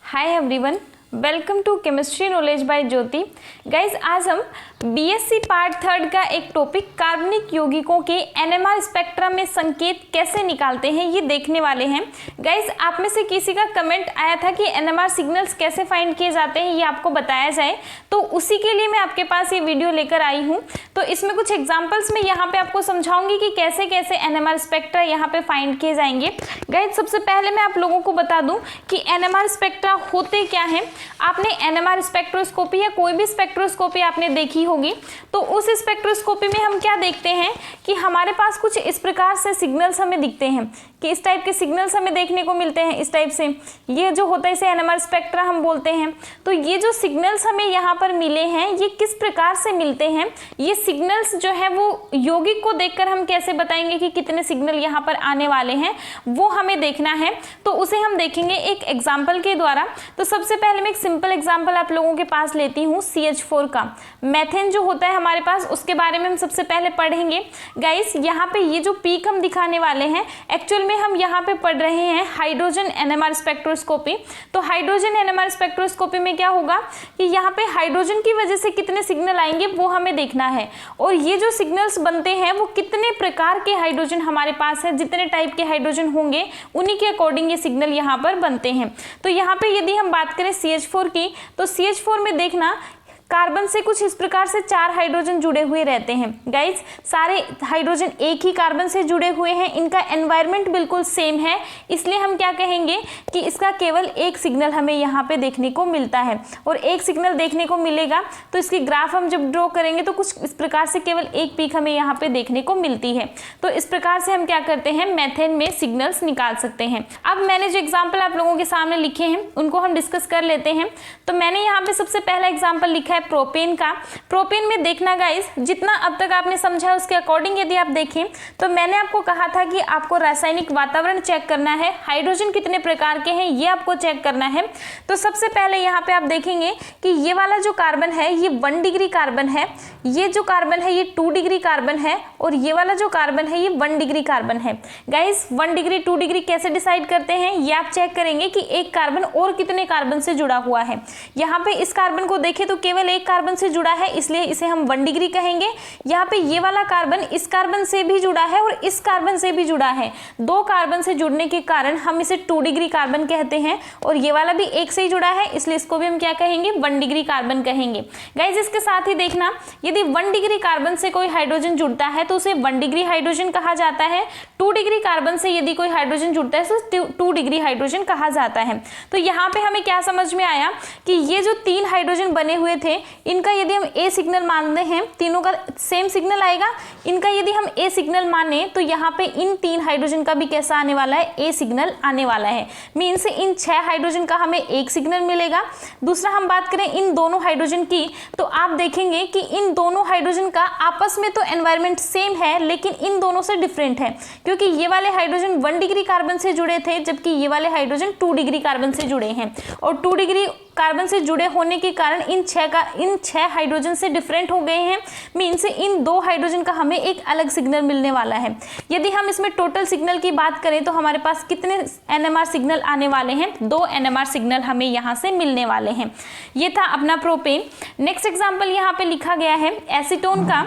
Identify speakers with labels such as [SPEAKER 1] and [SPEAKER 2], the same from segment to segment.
[SPEAKER 1] Hi everyone, welcome to chemistry knowledge by Jyoti. Guys आज हम BSc part 3 का एक टॉपिक कार्बनिक यौगिकों के एनएमआर स्पेक्ट्रम में संकेत कैसे निकालते हैं ये देखने वाले हैं। गाइज आप में से किसी का कमेंट आया था कि एनएमआर सिग्नल्स कैसे फाइंड किए जाते हैं ये आपको बताया जाए, तो उसी के लिए मैं आपके पास ये वीडियो लेकर आई हूँ। तो इसमें कुछ एग्जाम्पल्स में यहाँ पे आपको समझाऊंगी कि कैसे कैसे एनएमआर स्पेक्ट्रा यहाँ पे फाइंड किए जाएंगे। गाइज सबसे पहले मैं आप लोगों को बता दूं कि एनएमआर स्पेक्ट्रा होते क्या हैं। आपने एनएमआर स्पेक्ट्रोस्कोपी या कोई भी स्पेक्ट्रोस्कोपी आपने देखी होगी, तो उस स्पेक्ट्रोस्कोपी में हम क्या देखते हैं कि हमारे पास कुछ इस प्रकार से सिग्नल्स हमें दिखते हैं कि इस टाइप के सिग्नल्स हमें देखने को मिलते हैं। इस टाइप से ये जो होता है इसे एनएमआर स्पेक्ट्रा हम बोलते हैं। तो ये जो सिग्नल्स हमें यहाँ पर मिले हैं ये किस प्रकार से मिलते हैं, ये सिग्नल्स जो है वो यौगिक को देखकर हम कैसे बताएंगे कि कितने सिग्नल यहाँ पर आने वाले हैं, वो हमें देखना है। तो उसे हम देखेंगे एक एग्जाम्पल के द्वारा। तो सबसे पहले मैं एक सिंपल एग्जाम्पल आप लोगों के पास लेती हूँ CH4 का। मेथेन जो होता है हमारे पास उसके बारे में हम सबसे पहले पढ़ेंगे। गाइस यहाँ पे ये जो पीक हम दिखाने वाले हैं एक्चुअल में हम यहाँ पे पढ़ रहे हैं हाइड्रोजन एनएमआर स्पेक्ट्रोस्कोपी। तो हाइड्रोजन एनएमआर स्पेक्ट्रोस्कोपी में क्या होगा कि यहाँ पे हाइड्रोजन की वजह से कितने सिग्नल आएंगे वो हमें देखना है, और ये जो सिग्नल्स बनते हैं वो कितने प्रकार के हाइड्रोजन हमारे पास है, जितने टाइप के हाइड्रोजन होंगे उन्हीं के अकॉर्डिंग ये सिग्नल यहाँ पर बनते हैं। तो यहाँ पे यदि हम बात करें CH4 की, तो CH4 में देखना कार्बन से कुछ इस प्रकार से 4 हाइड्रोजन जुड़े हुए रहते हैं। गाइज सारे हाइड्रोजन एक ही कार्बन से जुड़े हुए हैं, इनका एनवायरनमेंट बिल्कुल सेम है, इसलिए हम क्या कहेंगे कि इसका केवल एक सिग्नल हमें यहाँ पे देखने को मिलता है। और एक सिग्नल देखने को मिलेगा तो इसकी ग्राफ हम जब ड्रॉ करेंगे तो कुछ इस प्रकार से केवल एक पीक हमें यहाँ पे देखने को मिलती है। तो इस प्रकार से हम क्या करते हैं, मेथेन में सिग्नल्स निकाल सकते हैं। अब मैंने जो एग्जाम्पल आप लोगों के सामने लिखे हैं उनको हम डिस्कस कर लेते हैं। तो मैंने यहाँ पे सबसे पहला एग्जाम्पल लिखा प्रोपेन का। प्रोपेन में देखना गाइस जितना अब तक आपने समझा उसके अकॉर्डिंग यदि आप देखें तो मैंने आपको कहा था कि आपको रासायनिक वातावरण चेक करना है, हाइड्रोजन कितने प्रकार के हैं ये आपको चेक करना है। तो सबसे पहले यहाँ पे आप देखेंगे कि ये वाला जो कार्बन है ये 1 डिग्री कार्बन है, ये जो कार्बन है ये 2 डिग्री कार्बन है, और ये वाला जो कार्बन है ये 1 डिग्री कार्बन है। गाइस 1 डिग्री 2 डिग्री कैसे डिसाइड करते हैं ये आप चेक करेंगे कि एक कार्बन और कितने कार्बन से जुड़ा हुआ है। यहाँ पे इस कार्बन को देखें तो केवल एक कार्बन से जुड़ा है, इसलिए इसे हम 1 डिग्री कहेंगे। यहाँ पे ये वाला कार्बन इस कार्बन से भी जुड़ा है और इस कार्बन से भी जुड़ा है, 2 कार्बन से जुड़ने के कारण हम इसे 2 डिग्री कार्बन कहते हैं, और ये वाला भी एक से ही जुड़ा है इसलिए इसको भी हम क्या कहेंगे, 1 डिग्री कार्बन कहेंगे। गाइज इसके साथ ही देखना यदि 1 डिग्री कार्बन से कोई हाइड्रोजन जुड़ता है तो उसे 1 डिग्री हाइड्रोजन कहा जाता है। 2 डिग्री कार्बन से यदि कोई हाइड्रोजन जुड़ता है तो 2 डिग्री हाइड्रोजन कहा जाता है। तो यहाँ पे हमें क्या समझ में आया कि ये जो 3 हाइड्रोजन बने हुए थे इनका यदि हम ए सिग्नल मानते हैं, तीनों का सेम सिग्नल आएगा। इनका यदि हम ए सिग्नल माने तो यहाँ पे इन 3 हाइड्रोजन का भी कैसा आने वाला है, ए सिग्नल आने वाला है। मीन्स इन 6 हाइड्रोजन का हमें एक सिग्नल मिलेगा। दूसरा हम बात करें इन दोनों हाइड्रोजन की, तो आप देखेंगे कि इन दोनों हाइड्रोजन का आपस में तो एनवायरनमेंट सेम है लेकिन इन दोनों से डिफरेंट है, क्योंकि ये वाले हाइड्रोजन 1 डिग्री कार्बन से जुड़े थे जबकि ये वाले हाइड्रोजन 2 डिग्री कार्बन से जुड़े हैं, और 2 डिग्री कार्बन से जुड़े होने के कारण इन 6 हाइड्रोजन से डिफरेंट हो गए हैं। मीन्स इन 2 हाइड्रोजन का हमें एक अलग सिग्नल मिलने वाला है। यदि हम इसमें टोटल सिग्नल की बात करें तो हमारे पास कितने एनएमआर सिग्नल आने वाले हैं, 2 एनएमआर सिग्नल हमें यहाँ से मिलने वाले हैं। ये था अपना प्रोपेन। नेक्स्ट एग्जाम्पल यहाँ पे लिखा गया है एसीटोन का।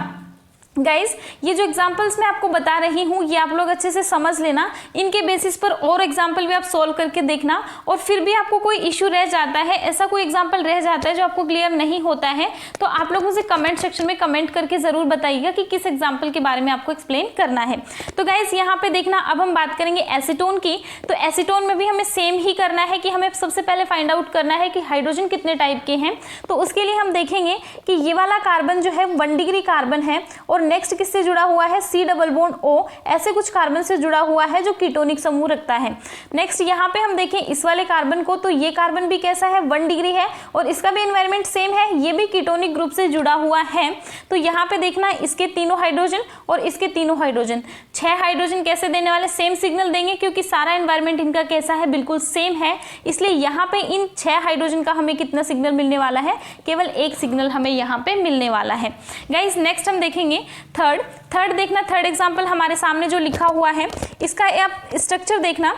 [SPEAKER 1] गाइज ये जो एग्जाम्पल्स मैं आपको बता रही हूँ ये आप लोग अच्छे से समझ लेना, इनके बेसिस पर और एग्जाम्पल भी आप सोल्व करके देखना, और फिर भी आपको कोई इश्यू रह जाता है, ऐसा कोई एग्जाम्पल रह जाता है जो आपको क्लियर नहीं होता है, तो आप लोग मुझे कमेंट सेक्शन में कमेंट करके जरूर बताइएगा कि किस एग्जाम्पल के बारे में आपको एक्सप्लेन करना है। तो गाइज यहाँ पे देखना अब हम बात करेंगे एसीटोन की। तो एसीटोन में भी हमें सेम ही करना है कि हमें सबसे पहले फाइंड आउट करना है कि हाइड्रोजन कितने टाइप के हैं। तो उसके लिए हम देखेंगे कि ये वाला कार्बन जो है 1 डिग्री कार्बन है, और नेक्स्ट किससे जुड़ा हुआ है, C डबल बॉन्ड O, ऐसे कुछ कार्बन से जुड़ा हुआ है जो कीटोनिक समूह रखता है। नेक्स्ट यहाँ पे हम देखें इस वाले कार्बन को, तो ये कार्बन भी कैसा है, 1 डिग्री है, और इसका भी एनवायरनमेंट सेम है, ये भी कीटोनिक ग्रुप से जुड़ा हुआ है। तो यहाँ पे देखना इसके तीनों हाइड्रोजन और इसके तीनों हाइड्रोजन, 6 हाइड्रोजन कैसे देने वाले, सेम सिग्नल देंगे क्योंकि सारा एनवायरनमेंट इनका कैसा है, बिल्कुल सेम है, इसलिए यहाँ पे इन 6 हाइड्रोजन का हमें कितना सिग्नल मिलने वाला है, केवल एक सिग्नल हमें यहाँ पे मिलने वाला है। गाइज नेक्स्ट हम देखेंगे थर्ड देखना, थर्ड एग्जाम्पल हमारे सामने जो लिखा हुआ है इसका आप स्ट्रक्चर देखना।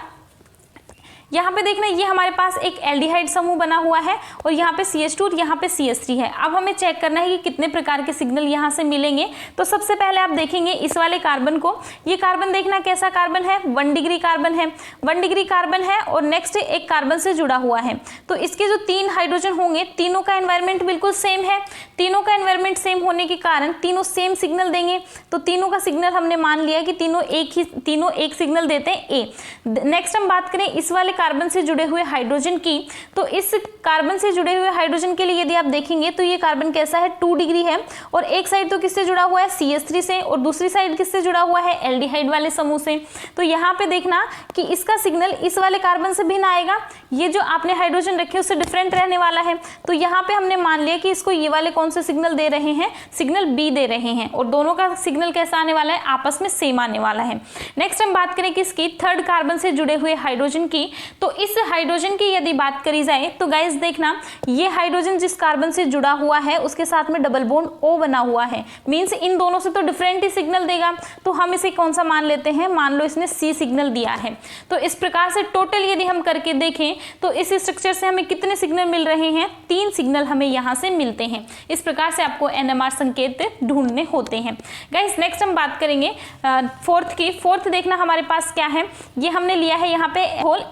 [SPEAKER 1] यहाँ पे देखना ये हमारे पास एक एल्डिहाइड समूह बना हुआ है और यहाँ पे CH2 और यहाँ पे CH3 है। अब हमें चेक करना है कि कितने प्रकार के सिग्नल यहाँ से मिलेंगे। तो सबसे पहले आप देखेंगे इस वाले कार्बन को, ये कार्बन देखना कैसा कार्बन है, 1 डिग्री कार्बन है, 1 डिग्री कार्बन है और नेक्स्ट एक कार्बन से जुड़ा हुआ है। तो इसके जो 3 हाइड्रोजन होंगे, तीनों का एनवायरमेंट बिल्कुल सेम है, तीनों का एनवायरमेंट सेम होने के कारण तीनों सेम सिग्नल देंगे। तो तीनों का सिग्नल हमने मान लिया कि तीनों एक सिग्नल देते हैं ए। नेक्स्ट हम बात करें इस वाले कार्बन से जुड़े हुए हाइड्रोजन की, तो इस कार्बन से जुड़े हुए हाइड्रोजन के लिए यदि आप देखेंगे तो ये कार्बन कैसा है, 2 डिग्री है और एक साइड तो किससे जुड़ा हुआ है, CH3 से, और दूसरी साइड किससे जुड़ा हुआ है, एल्डिहाइड वाले समूह से। तो यहाँ पे देखना कि इसका सिग्नल इस वाले कार्बन से भिन्न आएगा, ये जो आपने हाइड्रोजन रखे उससे डिफरेंट रहने वाला है। तो यहाँ पे हमने मान लिया कि इसको ये वाले कौन से सिग्नल दे रहे हैं, सिग्नल बी दे रहे हैं और दोनों का सिग्नल कैसा आने वाला है, आपस में सेम आने वाला है। नेक्स्ट हम बात करें किसकी, 3rd कार्बन से जुड़े हुए हाइड्रोजन की। तो इस हाइड्रोजन की यदि बात करी जाए तो गाइस देखना ये हाइड्रोजन जिस कार्बन से जुड़ा हुआ है उसके साथ में डबल बॉन्ड O बना हुआ है, मींस इन दोनों से तो डिफरेंट ही सिग्नल देगा। तो हम इसे कौन सा मान लेते हैं, मान लो इसने C सिग्नल दिया है। तो इस प्रकार से टोटल यदि हम करके देखें तो इस स्ट्रक्चर से हमें कितने सिग्नल मिल रहे हैं, 3 सिग्नल हमें यहाँ से मिलते हैं। इस प्रकार से आपको NMR संकेत ढूंढने होते हैं। गाइस नेक्स्ट हम बात करेंगे 4th की। 4th देखना हमारे पास क्या है, ये हमने लिया है यहाँ पे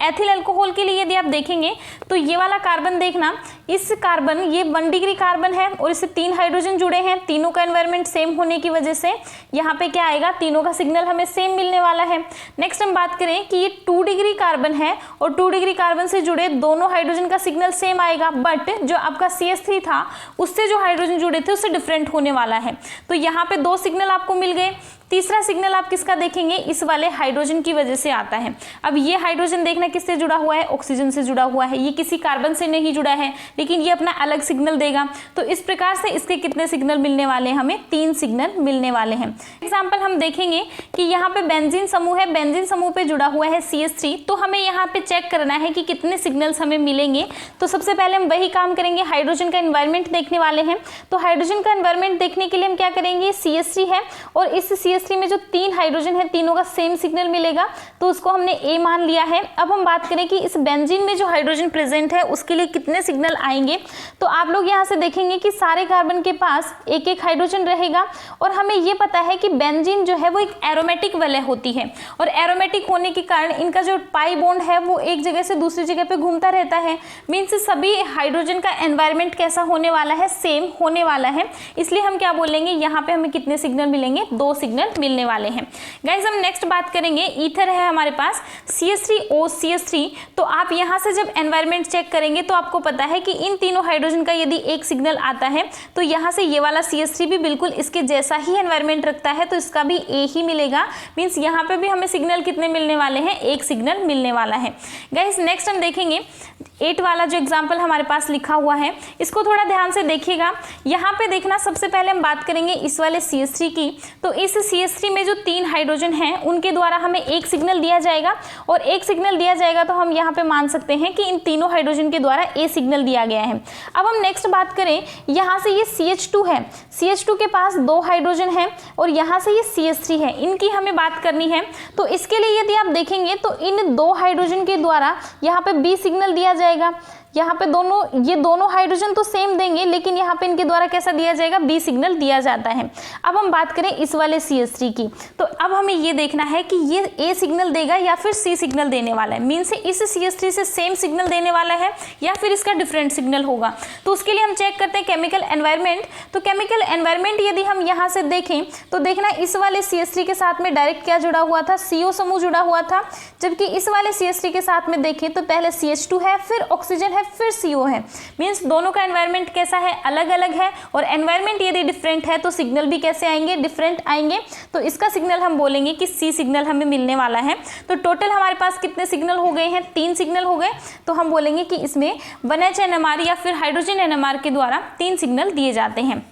[SPEAKER 1] एथिल अल्कोहल के लिए। यदि आप देखेंगे तो ये वाला कार्बन देखना, इस कार्बन ये 1 डिग्री कार्बन है और इससे 3 हाइड्रोजन जुड़े हैं, तीनों का एनवायरमेंट सेम होने की वजह से यहाँ पे क्या आएगा, तीनों का सिग्नल हमें सेम मिलने वाला है। नेक्स्ट हम बात करें कि ये 2 डिग्री कार्बन है और 2 डिग्री कार्बन से जुड़े दोनों हाइड्रोजन का सिग्नल सेम आएगा, बट जो आपका CH3 था उससे जो हाइड्रोजन जुड़े थे उससे डिफरेंट होने वाला है। तो यहाँ पे 2 सिग्नल आपको मिल गए। तीसरा सिग्नल आप किसका देखेंगे, इस वाले हाइड्रोजन की वजह से आता है। अब ये हाइड्रोजन देखना किससे जुड़ा हुआ है, ऑक्सीजन से जुड़ा हुआ है, ये किसी कार्बन से नहीं जुड़ा है लेकिन ये अपना अलग सिग्नल देगा। तो इस प्रकार से इसके कितने सिग्नल मिलने वाले हैं, हमें 3 सिग्नल मिलने वाले हैं। एग्जाम्पल हम देखेंगे कि यहाँ पे बेंजीन समूह है, बेंजीन समूह पे जुड़ा हुआ है CH3। तो हमें यहाँ पे चेक करना है कि कितने सिग्नल्स हमें मिलेंगे। तो सबसे पहले हम वही काम करेंगे, हाइड्रोजन का एनवायरमेंट देखने वाले हैं। तो हाइड्रोजन का एनवायरमेंट देखने के लिए हम क्या करेंगे, CH3 है और इस CH3 में जो 3 हाइड्रोजन है तीनों का सेम सिग्नल मिलेगा, तो उसको हमने A मान लिया है। अब हम बात करें कि इस बेंजीन में जो हाइड्रोजन प्रेजेंट है उसके लिए कितने सिग्नल आएंगे। तो आप लोग यहाँ से देखेंगे कि सारे कार्बन के पास एक एक हाइड्रोजन रहेगा और हमें ये पता है कि बेंजीन जो है वो एक एरोमेटिक वलय होती है और एरोमेटिक होने के कारण इनका जो पाई बॉन्ड है वो एक जगह से दूसरी जगह पे घूमता रहता है। मीन्स सभी हाइड्रोजन का एनवायरमेंट कैसा होने वाला है, सेम होने वाला है। इसलिए हम क्या बोलेंगे, यहाँ पे हमें कितने सिग्नल मिलेंगे, 2 सिग्नल मिलने वाले हैं। गाइस हम नेक्स्ट बात करेंगे, ईथर है हमारे पास CH3OCH3। तो आप यहाँ से जब एनवायरमेंट चेक करेंगे तो आपको पता है कि इन तीनों हाइड्रोजन का यदि एक सिग्नल आता है तो यहाँ से ये वाला CH3 भी बिल्कुल इसके जैसा ही एनवायरमेंट रखता है, तो इसका भी A ही मिलेगा। मीन्स यहाँ पे भी हमें सिग्नल कितने मिलने वाले हैं, 1 सिग्नल मिलने वाला है। गाइस नेक्स्ट हम देखेंगे 8 वाला जो एग्जाम्पल हमारे पास लिखा हुआ है, इसको थोड़ा ध्यान से देखिएगा। यहाँ पे देखना सबसे पहले हम बात करेंगे इस वाले CH3 की। तो इस CH3 में जो 3 हाइड्रोजन हैं उनके द्वारा हमें 1 सिग्नल दिया जाएगा और 1 सिग्नल दिया जाएगा तो हम यहाँ पे मान सकते हैं कि इन तीनों हाइड्रोजन के द्वारा A सिग्नल दिया गया है। अब हम नेक्स्ट बात करें, यहाँ से ये CH2 है, CH2 के पास 2 हाइड्रोजन है और यहाँ से ये CH3 है, इनकी हमें बात करनी है। तो इसके लिए यदि आप देखेंगे तो इन 2 हाइड्रोजन के द्वारा यहाँ पे B सिग्नल दिया जाएगा। यहाँ पे ये दोनों हाइड्रोजन तो सेम देंगे लेकिन यहाँ पे इनके द्वारा कैसा दिया जाएगा, बी सिग्नल दिया जाता है। अब हम बात करें इस वाले CH3 की, तो अब हमें ये देखना है कि ये A सिग्नल देगा या फिर C सिग्नल देने वाला है। मीन से इस CH3 से सेम सिग्नल देने वाला है या फिर इसका डिफरेंट सिग्नल होगा। तो उसके लिए हम चेक करते हैं केमिकल एनवायरनमेंट। तो केमिकल एनवायरनमेंट यदि हम यहाँ से देखें तो देखना इस वाले CH3 के साथ में डायरेक्ट क्या जुड़ा हुआ था, CO समूह जुड़ा हुआ था, जबकि इस वाले CH3 के साथ में देखें तो पहले CH2 है, फिर ऑक्सीजन है, फिर CO है। मीन्स दोनों का एनवायरनमेंट कैसा है, अलग अलग है। और एनवायरनमेंट यदि डिफरेंट है तो सिग्नल भी कैसे आएंगे, डिफरेंट आएंगे। तो इसका सिग्नल हम बोलेंगे कि C सिग्नल हमें मिलने वाला है। तो टोटल हमारे पास कितने सिग्नल हो गए हैं, 3 सिग्नल हो गए। तो हम बोलेंगे कि इसमें 1H NMR या फिर हाइड्रोजन NMR के द्वारा 3 सिग्नल दिए जाते हैं।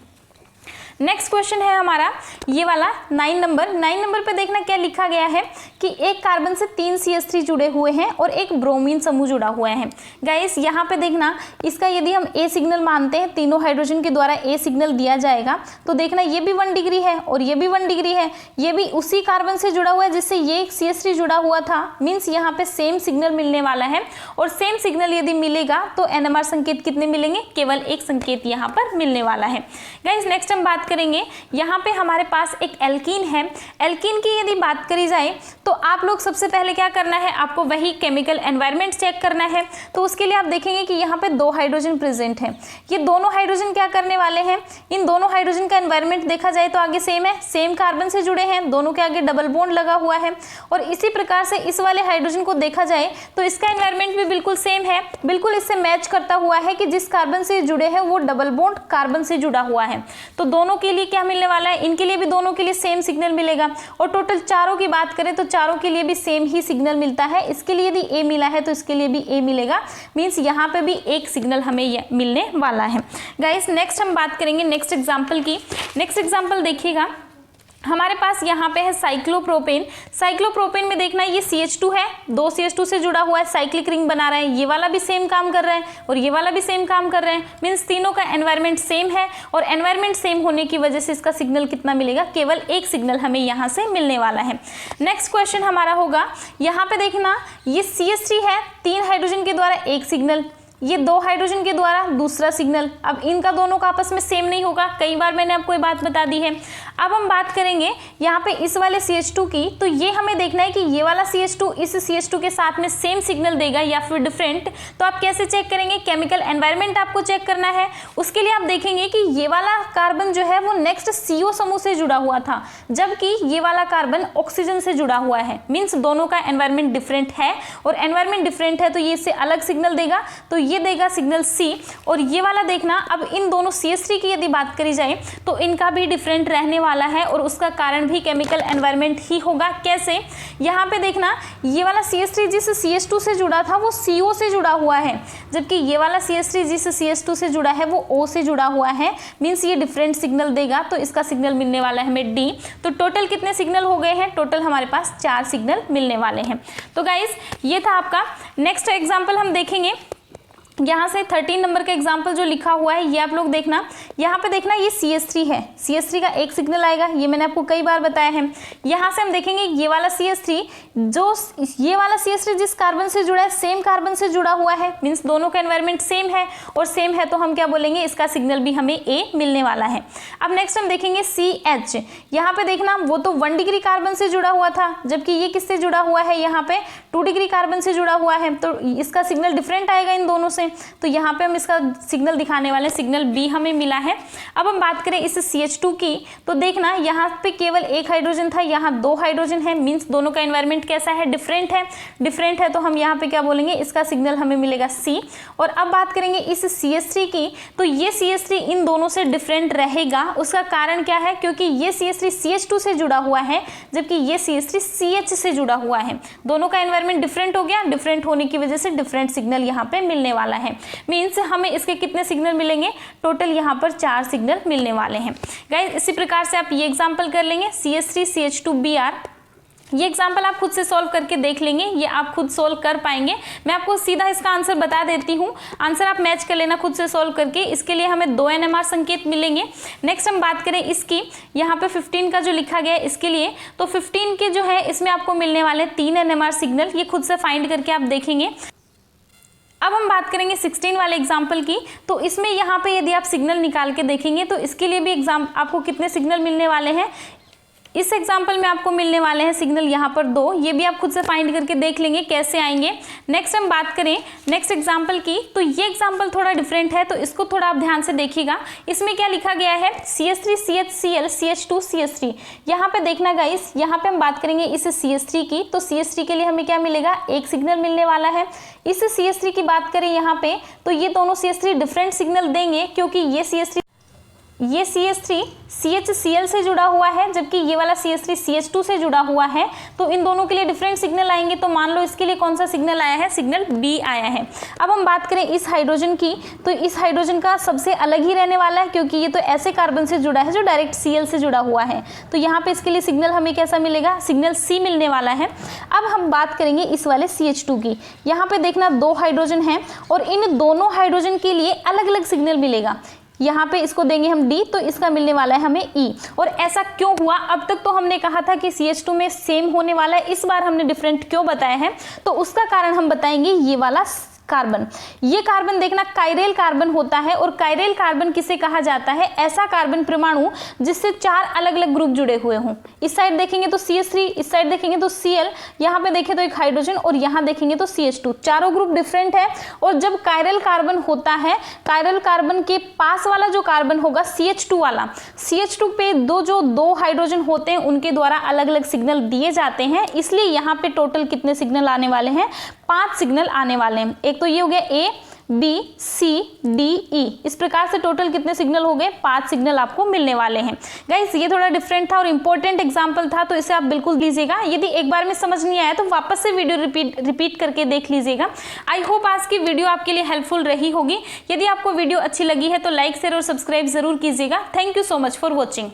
[SPEAKER 1] नेक्स्ट क्वेश्चन है हमारा ये वाला 9 नंबर पे देखना क्या लिखा गया है कि एक कार्बन से 3 CH3 जुड़े हुए हैं और एक ब्रोमीन समूह जुड़ा हुआ है। गाइस यहाँ पे देखना इसका यदि हम A सिग्नल मानते हैं, तीनों हाइड्रोजन के द्वारा A सिग्नल दिया जाएगा, तो देखना ये भी 1 डिग्री है और ये भी 1 डिग्री है, ये भी उसी कार्बन से जुड़ा हुआ है जिससे ये CH3 जुड़ा हुआ था। मीन्स यहाँ पे सेम सिग्नल मिलने वाला है और सेम सिग्नल यदि मिलेगा तो NMR संकेत कितने मिलेंगे, केवल एक संकेत यहाँ पर मिलने वाला है। गाइस नेक्स्ट हम बात करेंगे, यहाँ पे हमारे पास एक एल्कीन है। एल्कीन की यदि बात करी जाए तो आप लोग सबसे पहले क्या करना है, आपको वही केमिकल एनवायरनमेंट चेक करना है। तो उसके लिए आप देखेंगे कि यहाँ पे 2 हाइड्रोजन प्रेजेंट है। ये दोनों हाइड्रोजन क्या करने वाले हैं, इन दोनों हाइड्रोजन का एनवायरनमेंट देखा जाए तो आगे सेम है, सेम कार्बन से जुड़े हैं, दोनों के आगे डबल बॉन्ड लगा हुआ है। और इसी प्रकार से इस वाले हाइड्रोजन को देखा जाए तो इसका एनवायरनमेंट भी बिल्कुल सेम है, बिल्कुल इससे मैच करता हुआ है कि जिस कार्बन से जुड़े हैं वो डबल बॉन्ड कार्बन से जुड़ा हुआ है। तो दोनों के लिए क्या मिलने वाला है, इनके लिए भी दोनों के लिए सेम सिग्नल मिलेगा। और टोटल चारों की बात करें तो चारों के लिए भी सेम ही सिग्नल मिलता है। इसके लिए यदि A मिला है तो इसके लिए भी A मिलेगा। मीन्स यहाँ पे भी एक सिग्नल हमें मिलने वाला है। गाइस नेक्स्ट हम बात करेंगे नेक्स्ट एग्जाम्पल की। नेक्स्ट एग्जाम्पल देखिएगा, हमारे पास यहाँ पे है साइक्लोप्रोपेन। साइक्लोप्रोपेन में देखना ये CH2 है, 2 CH2 से जुड़ा हुआ है, साइक्लिक रिंग बना रहा है। ये वाला भी सेम काम कर रहा है और ये वाला भी सेम काम कर रहे हैं। मीन्स तीनों का एनवायरनमेंट सेम है और एनवायरनमेंट सेम होने की वजह से इसका सिग्नल कितना मिलेगा, केवल एक सिग्नल हमें यहाँ से मिलने वाला है। नेक्स्ट क्वेश्चन हमारा होगा, यहाँ पे देखना ये CH3 है, 3 हाइड्रोजन के द्वारा एक सिग्नल, ये 2 हाइड्रोजन के द्वारा दूसरा सिग्नल। अब इनका दोनों का आपस में सेम नहीं होगा, कई बार मैंने आपको ये बात बता दी है। अब हम बात करेंगे यहाँ पे इस वाले CH2 की, तो ये हमें देखना है कि ये वाला CH2 इस CH2 के साथ में सेम सिग्नल देगा या फिर डिफरेंट। तो आप कैसे चेक करेंगे, केमिकल एनवायरनमेंट आपको चेक करना है। उसके लिए आप देखेंगे कि ये वाला कार्बन जो है वो नेक्स्ट CO समूह से जुड़ा हुआ था, जबकि ये वाला कार्बन ऑक्सीजन से जुड़ा हुआ है। मीन्स दोनों का एनवायरनमेंट डिफरेंट है और एनवायरनमेंट डिफरेंट है तो ये इससे अलग सिग्नल देगा, तो ये देगा सिग्नल C। और ये वाला देखना, अब इन दोनों CH3 की यदि बात करी जाए तो इनका भी डिफरेंट रहने वाला है और उसका कारण भी केमिकल एनवायरनमेंट ही होगा। कैसे, यहाँ पे देखना ये वाला CH3 जिस CH2 से जुड़ा था वो CO से जुड़ा हुआ है, जबकि ये वाला CH3 जिस CH2 से जुड़ा है वो O से जुड़ा हुआ है। मीन्स ये डिफरेंट सिग्नल देगा, तो इसका सिग्नल मिलने वाला है हमें D। तो टोटल कितने सिग्नल हो गए हैं, टोटल हमारे पास 4 सिग्नल मिलने वाले हैं। तो गाइस ये था आपका। नेक्स्ट एग्जाम्पल हम देखेंगे, यहाँ से 13 नंबर का एग्जाम्पल जो लिखा हुआ है ये आप लोग देखना। यहाँ पे देखना ये CH3 है, CH3 का एक सिग्नल आएगा, ये मैंने आपको कई बार बताया है। यहाँ से हम देखेंगे ये वाला CH3, जो ये वाला CH3 जिस कार्बन से जुड़ा है सेम कार्बन से जुड़ा हुआ है। मीन्स दोनों का एनवायरनमेंट सेम है और सेम है तो हम क्या बोलेंगे, इसका सिग्नल भी हमें A मिलने वाला है। अब नेक्स्ट हम देखेंगे CH। यहाँ पे देखना वो तो 1 डिग्री कार्बन से जुड़ा हुआ था, जबकि ये किससे जुड़ा हुआ है, यहाँ पे 2 डिग्री कार्बन से जुड़ा हुआ है, तो इसका सिग्नल डिफरेंट आएगा इन दोनों से। तो यहाँ पे हम इसका सिग्नल दिखाने वाले, सिग्नल B हमें मिला है। अब हम बात करें इस CH2 की, तो देखना यहाँ पे केवल एक हाइड्रोजन था, यहाँ 2 हाइड्रोजन है। मीन्स दोनों का एनवायरनमेंट कैसा है, डिफरेंट है। डिफरेंट है तो हम यहाँ पे क्या बोलेंगे, इसका सिग्नल हमें मिलेगा C। और अब बात करेंगे इस CH3 की, तो ये CH3 इन दोनों से डिफरेंट रहेगा। उसका कारण क्या है, क्योंकि ये CH3 CH2 से जुड़ा हुआ है, जबकि ये CH3 CH से जुड़ा हुआ है। दोनों का एनवायरनमेंट डिफरेंट हो गया, डिफरेंट होने की वजह से डिफरेंट सिग्नल यहाँ पे मिलने वाला है। मीन्स हमें इसके कितने सिग्नल मिलेंगे, टोटल यहाँ पर 4 सिग्नल मिलने वाले हैं। गाइस इसी प्रकार से आप ये एग्जांपल कर लेंगे, CH3 CH2 Br। ये एग्जाम्पल आप खुद से सॉल्व करके देख लेंगे, ये आप खुद सॉल्व कर पाएंगे। मैं आपको सीधा इसका आंसर बता देती हूँ, आंसर आप मैच कर लेना खुद से सॉल्व करके। इसके लिए हमें 2 NMR संकेत मिलेंगे। नेक्स्ट हम बात करें इसकी, यहाँ पे 15 का जो लिखा गया है इसके लिए, तो 15 के जो है इसमें आपको मिलने वाले 3 NMR सिग्नल, ये खुद से फाइंड करके आप देखेंगे। अब हम बात करेंगे 16 वाले एग्जाम्पल की, तो इसमें यहाँ पे यदि आप सिग्नल निकाल के देखेंगे तो इसके लिए भी आपको कितने सिग्नल मिलने वाले हैं। इस एग्जाम्पल में आपको मिलने वाले हैं सिग्नल यहाँ पर 2, ये भी आप खुद से फाइंड करके देख लेंगे कैसे आएंगे। नेक्स्ट हम बात करें नेक्स्ट एग्जाम्पल की, तो ये एग्जाम्पल थोड़ा डिफरेंट है, तो इसको थोड़ा आप ध्यान से देखिएगा। इसमें क्या लिखा गया है, CH3 CHCl CH2 CH3। यहाँ पे देखना गाइस, यहाँ पे हम बात करेंगे इस CH3 की, तो CH3 के लिए हमें क्या मिलेगा, एक सिग्नल मिलने वाला है। इस CH3 की बात करें यहाँ पे, तो ये दोनों CH3 डिफरेंट सिग्नल देंगे, क्योंकि ये CH3 ये CH3 CHCl से जुड़ा हुआ है, जबकि ये वाला CH3 CH2 से जुड़ा हुआ है। तो इन दोनों के लिए डिफरेंट सिग्नल आएंगे। तो मान लो इसके लिए कौन सा सिग्नल आया है, सिग्नल B आया है। अब हम बात करें इस हाइड्रोजन की, तो इस हाइड्रोजन का सबसे अलग ही रहने वाला है, क्योंकि ये तो ऐसे कार्बन से जुड़ा है जो डायरेक्ट Cl से जुड़ा हुआ है। तो यहाँ पे इसके लिए सिग्नल हमें कैसा मिलेगा, सिग्नल C मिलने वाला है। अब हम बात करेंगे इस वाले CH2 की। यहाँ पे देखना 2 हाइड्रोजन हैं और इन दोनों हाइड्रोजन के लिए अलग अलग सिग्नल मिलेगा। यहाँ पे इसको देंगे हम D, तो इसका मिलने वाला है हमें E। और ऐसा क्यों हुआ, अब तक तो हमने कहा था कि CH2 में सेम होने वाला है, इस बार हमने डिफरेंट क्यों बताया है, तो उसका कारण हम बताएंगे ये वाला कार्बन। ये कार्बन देखना कायरल कार्बन होता है, और कायरल कार्बन किसे कहा जाता है, ऐसा कार्बन परमाणु जिससे 4 अलग अलग ग्रुप जुड़े हुए हों। इस साइड देखेंगे तो CH3, इस साइड देखेंगे तो Cl, यहाँ पे देखें तो एक हाइड्रोजन, और यहाँ देखेंगे तो CH2। चारों ग्रुप डिफरेंट है। और जब कायरल कार्बन होता है, कायरल कार्बन के पास वाला जो कार्बन होगा CH2 वाला, CH2 पे जो 2 हाइड्रोजन होते हैं उनके द्वारा अलग अलग सिग्नल दिए जाते हैं। इसलिए यहाँ पे टोटल कितने सिग्नल आने वाले हैं, 5 सिग्नल आने वाले हैं। एक तो ये हो गया A, B, C, D, E। इस प्रकार से टोटल कितने सिग्नल हो गए, 5 सिग्नल आपको मिलने वाले हैं। गाइस ये थोड़ा डिफरेंट था और इंपॉर्टेंट एग्जांपल था, तो इसे आप बिल्कुल लीजिएगा। यदि एक बार में समझ नहीं आया तो वापस से वीडियो रिपीट करके देख लीजिएगा। आई होप आज की वीडियो आपके लिए हेल्पफुल रही होगी। यदि आपको वीडियो अच्छी लगी है तो लाइक शेयर और सब्सक्राइब जरूर कीजिएगा। Thank you so much for watching.